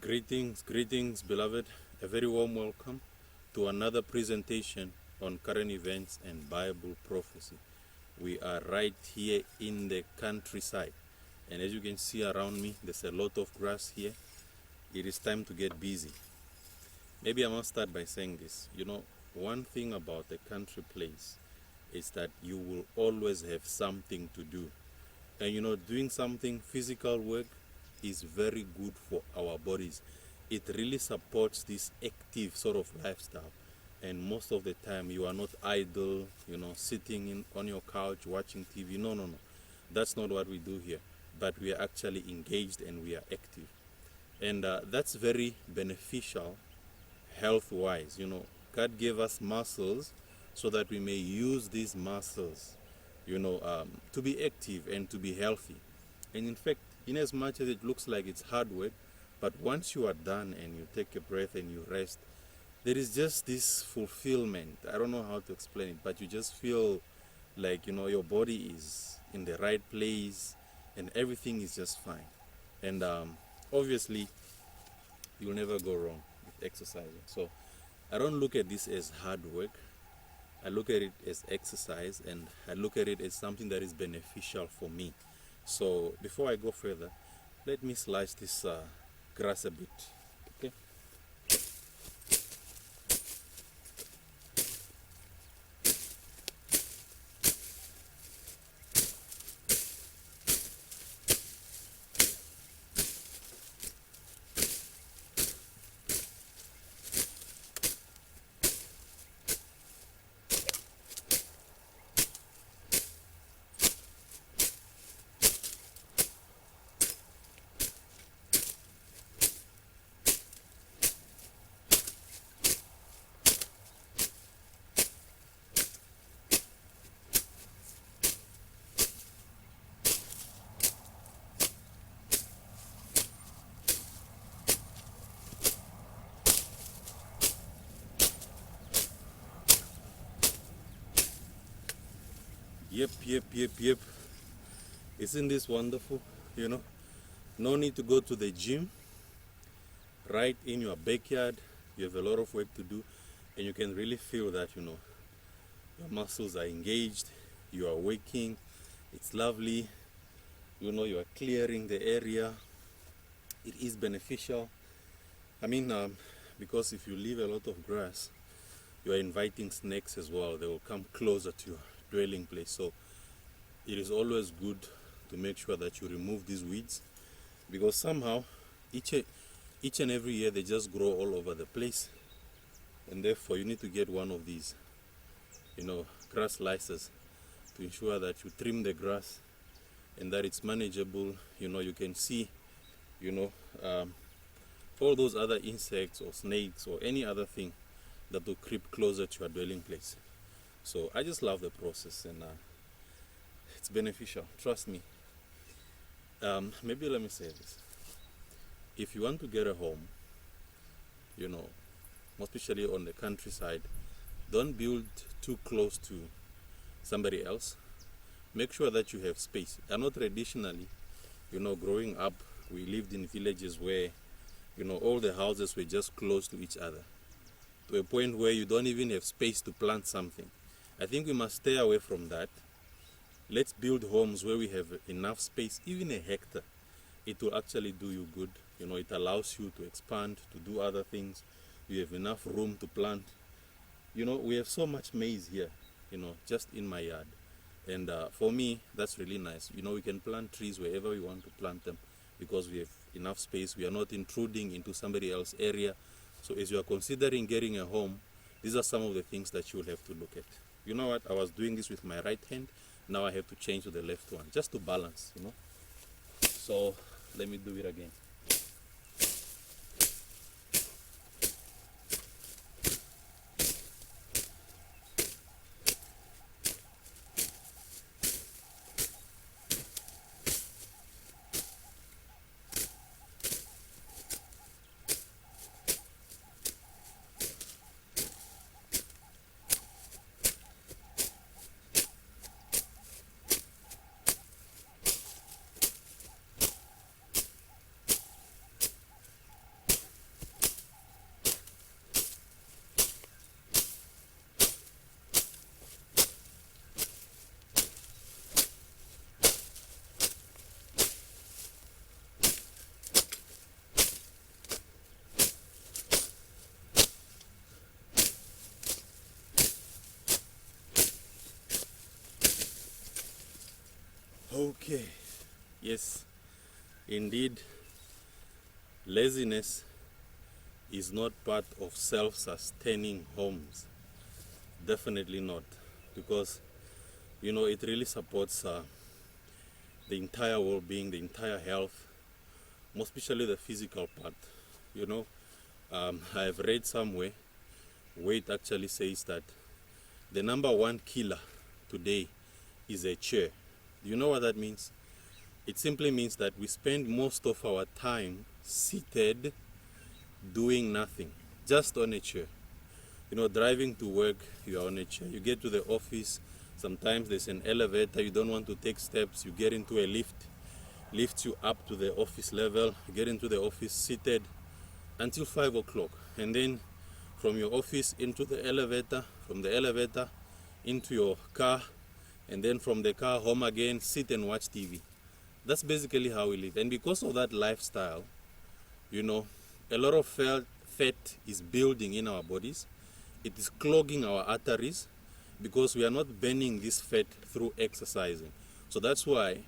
Greetings, beloved. A very warm welcome to another presentation on current events and Bible prophecy. We are right here in the countryside, and as you can see around me, there's a lot of grass here. It is time to get busy. Maybe I must start by saying this. One thing about a country place is that you will always have something to do. And doing something physical work is very good for our bodies. It really supports this active sort of lifestyle, and most of the time you are not idle, sitting on your couch watching TV. No, that's not what we do here, but we are actually engaged and we are active, and that's very beneficial health wise. God gave us muscles so that we may use these muscles to be active and to be healthy. And in fact, in as much as it looks like it's hard work, but once you are done and you take a breath and you rest, there is just this fulfillment. I don't know how to explain it, but you just feel like your body is in the right place and everything is just fine. And obviously you'll never go wrong with exercising. So I don't look at this as hard work. I look at it as exercise, and I look at it as something that is beneficial for me. So before I go further, let me slice this grass a bit. Okay. Yep. Isn't this wonderful? No need to go to the gym. Right in your backyard, you have a lot of work to do, and you can really feel that your muscles are engaged, you are waking, it's lovely, you are clearing the area. It is beneficial. Because if you leave a lot of grass, you are inviting snakes as well. They will come closer to your dwelling place. So it is always good to make sure that you remove these weeds, because somehow each and every year they just grow all over the place, and therefore you need to get one of these grass slicers to ensure that you trim the grass and that it's manageable. You can see all those other insects or snakes or any other thing that will creep closer to your dwelling place. So I just love the process, and it's beneficial, trust me. Maybe let me say this. If you want to get a home, especially on the countryside, don't build too close to somebody else. Make sure that you have space. I know traditionally, growing up, we lived in villages where, all the houses were just close to each other, to a point where you don't even have space to plant something. I think we must stay away from that. Let's build homes where we have enough space, even a hectare. It will actually do you good. It allows you to expand, to do other things. You have enough room to plant. We have so much maize here, just in my yard. And for me, that's really nice. We can plant trees wherever we want to plant them because we have enough space. We are not intruding into somebody else's area. So as you are considering getting a home, these are some of the things that you will have to look at. You know what? I was doing this with my right hand. Now I have to change to the left one, just to balance, So let me do it again. Okay, yes, indeed, laziness is not part of self-sustaining homes. Definitely not, because it really supports the entire well-being, the entire health, most especially the physical part. I've read somewhere where it actually says that the number one killer today is a chair. Do you know what that means? It simply means that we spend most of our time seated doing nothing, just on a chair. Driving to work, you are on a chair. You get to the office, sometimes there's an elevator, you don't want to take steps, you get into a lift, lifts you up to the office level, you get into the office seated until 5 o'clock. And then from your office into the elevator, from the elevator into your car, and then from the car home again, sit and watch TV. That's basically how we live. And because of that lifestyle, a lot of fat is building in our bodies. It is clogging our arteries because we are not burning this fat through exercising. So that's why,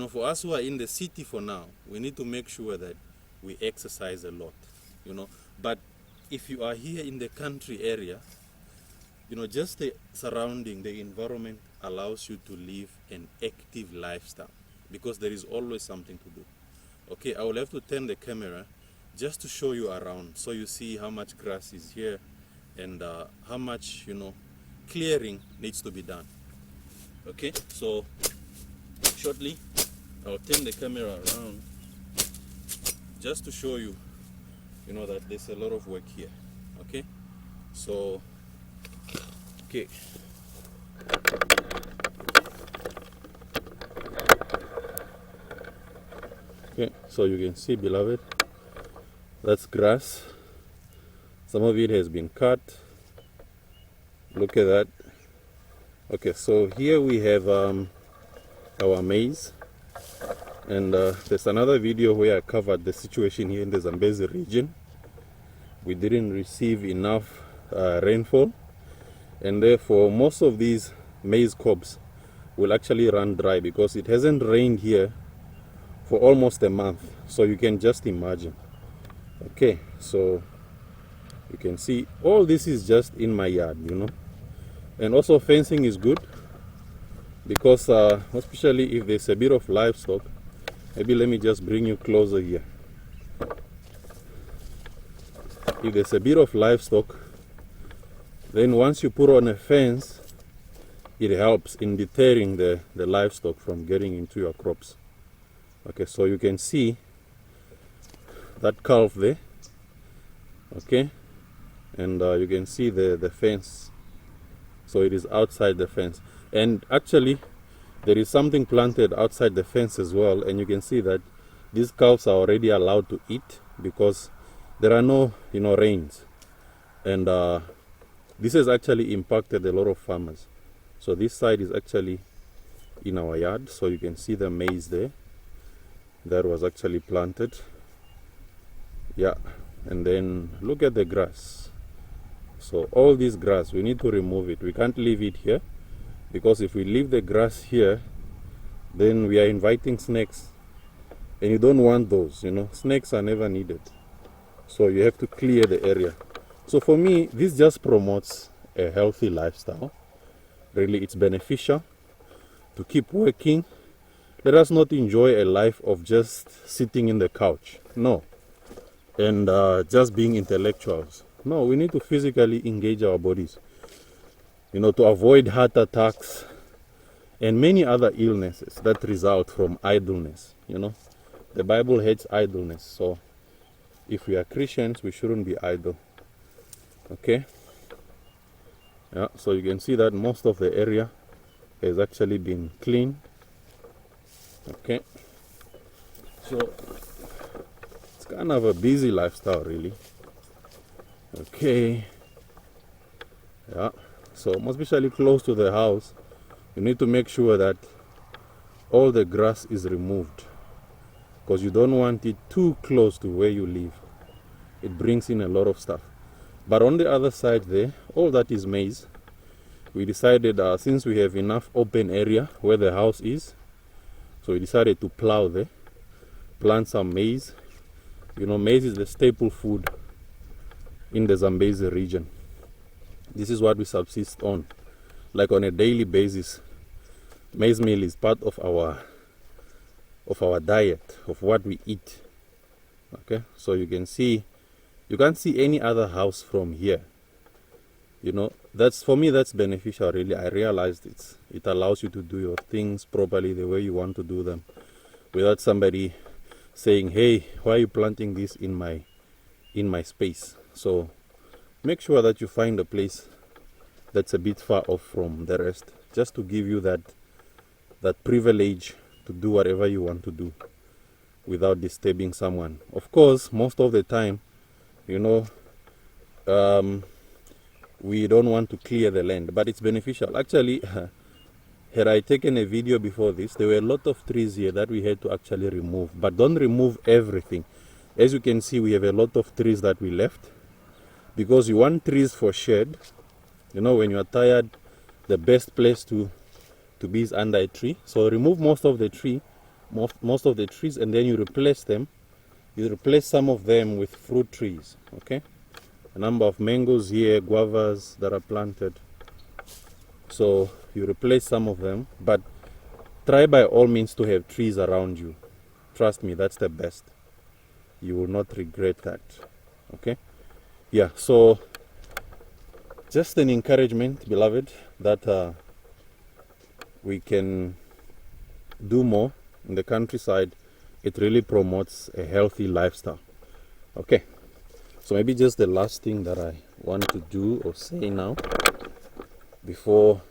for us who are in the city for now, we need to make sure that we exercise a lot, But if you are here in the country area, just the surrounding, the environment allows you to live an active lifestyle because there is always something to do. Okay, I will have to turn the camera just to show you around so you see how much grass is here and how much, clearing needs to be done. Okay, so shortly I'll turn the camera around just to show you, that there's a lot of work here. Okay, so okay. Okay, so you can see, beloved, that's grass. Some of it has been cut. Look at that. Okay, so here we have our maize, and there's another video where I covered the situation here in the Zambezi region. We didn't receive enough rainfall, and therefore most of these maize cobs will actually run dry because it hasn't rained here for almost a month. So you can just imagine. Okay, so you can see all this is just in my yard, and also fencing is good because especially if there's a bit of livestock. Maybe let me just bring you closer here. If there's a bit of livestock, then once you put on a fence, it helps in deterring the livestock from getting into your crops. Okay, so you can see that calf there. Okay, and you can see the fence. So it is outside the fence, and actually there is something planted outside the fence as well, and you can see that these cows are already allowed to eat because there are no rains, and this has actually impacted a lot of farmers. So this side is actually in our yard, so you can see the maize there that was actually planted. Yeah, and then look at the grass. So all this grass, we need to remove it. We can't leave it here because if we leave the grass here, then we are inviting snakes, and you don't want those. Snakes are never needed, so you have to clear the area. So for me, this just promotes a healthy lifestyle. Really, it's beneficial to keep working. Let us not enjoy a life of just sitting in the couch, no, and just being intellectuals. No, we need to physically engage our bodies, to avoid heart attacks and many other illnesses that result from idleness. The Bible hates idleness, so if we are Christians, we shouldn't be idle. Okay, yeah, so you can see that most of the area has actually been cleaned. Okay, so it's kind of a busy lifestyle, really. Okay, yeah, so most especially close to the house, you need to make sure that all the grass is removed because you don't want it too close to where you live. It brings in a lot of stuff. But on the other side there, all that is maize. We decided since we have enough open area where the house is, So we decided to plow there, plant some maize. You know, maize is the staple food in the Zambezi region. This is what we subsist on, like on a daily basis. Maize meal is part of our diet, of what we eat. Okay, so you can't see any other house from here. You know, that's, for me, that's beneficial. Really, I realized it allows you to do your things properly the way you want to do them, without somebody saying, hey, why are you planting this in my space? So make sure that you find a place that's a bit far off from the rest, just to give you that privilege to do whatever you want to do without disturbing someone. Of course, most of the time, you know, we don't want to clear the land, but it's beneficial. Actually, had I taken a video before this, there were a lot of trees here that we had to actually remove, but don't remove everything. As you can see, we have a lot of trees that we left, because you want trees for shade. You know, when you are tired, the best place to be is under a tree. So remove most of the trees, and then you replace them. You replace some of them with fruit trees. Okay, a number of mangoes here, guavas that are planted. So you replace some of them, but try by all means to have trees around you. Trust me, that's the best. You will not regret that. Okay, yeah. So just an encouragement, beloved, that we can do more in the countryside. It really promotes a healthy lifestyle. Okay, so maybe just the last thing that I want to do or say now before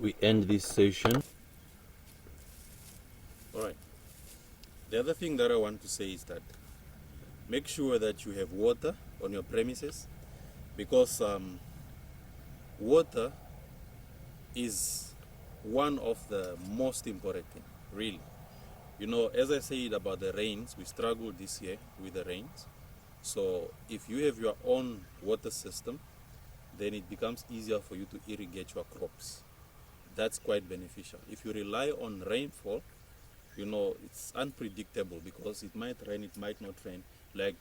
we end this session. All right, the other thing that I want to say is that make sure that you have water on your premises, because water is one of the most important things, really. You know, as I said about the rains, we struggled this year with the rains. So if you have your own water system, then it becomes easier for you to irrigate your crops. That's quite beneficial. If you rely on rainfall, you know, it's unpredictable, because it might rain, it might not rain. Like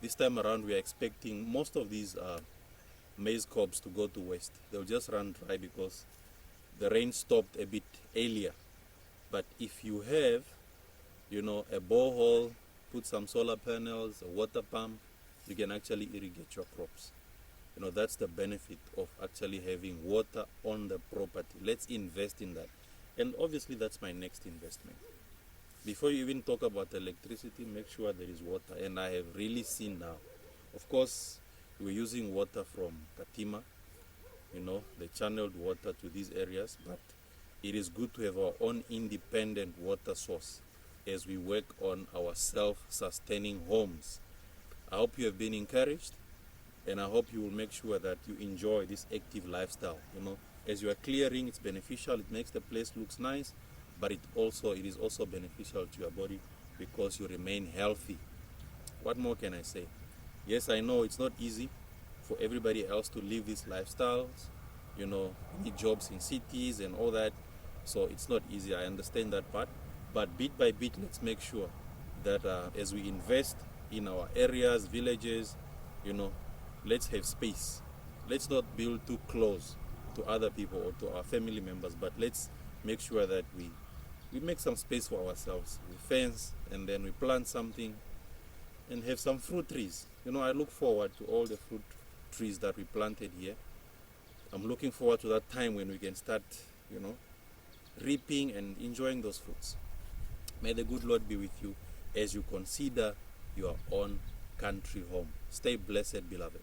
this time around, we are expecting most of these maize cobs to go to waste. They'll just run dry because the rain stopped a bit earlier. But if you have, you know, a borehole, put some solar panels, a water pump, you can actually irrigate your crops. You know, that's the benefit of actually having water on the property. Let's invest in that. And obviously that's my next investment. Before you even talk about electricity, make sure there is water. And I have really seen now, of course, we're using water from Katima, you know, the channeled water to these areas, but it is good to have our own independent water source as we work on our self-sustaining homes. I hope you have been encouraged, and I hope you will make sure that you enjoy this active lifestyle. You know, as you are clearing, it's beneficial. It makes the place looks nice, but it is also beneficial to your body, because you remain healthy. What more can I say? Yes, I know it's not easy for everybody else to live these lifestyles. You know, need jobs in cities and all that, so it's not easy. I understand that part, but bit by bit, let's make sure that as we invest in our areas, villages, you know, let's have space. Let's not build too close to other people or to our family members, but let's make sure that we make some space for ourselves. We fence, and then we plant something and have some fruit trees. You know, I look forward to all the fruit trees that we planted here. I'm looking forward to that time when we can start, you know, reaping and enjoying those fruits. May the good Lord be with you as you consider your own country home. Stay blessed, beloved.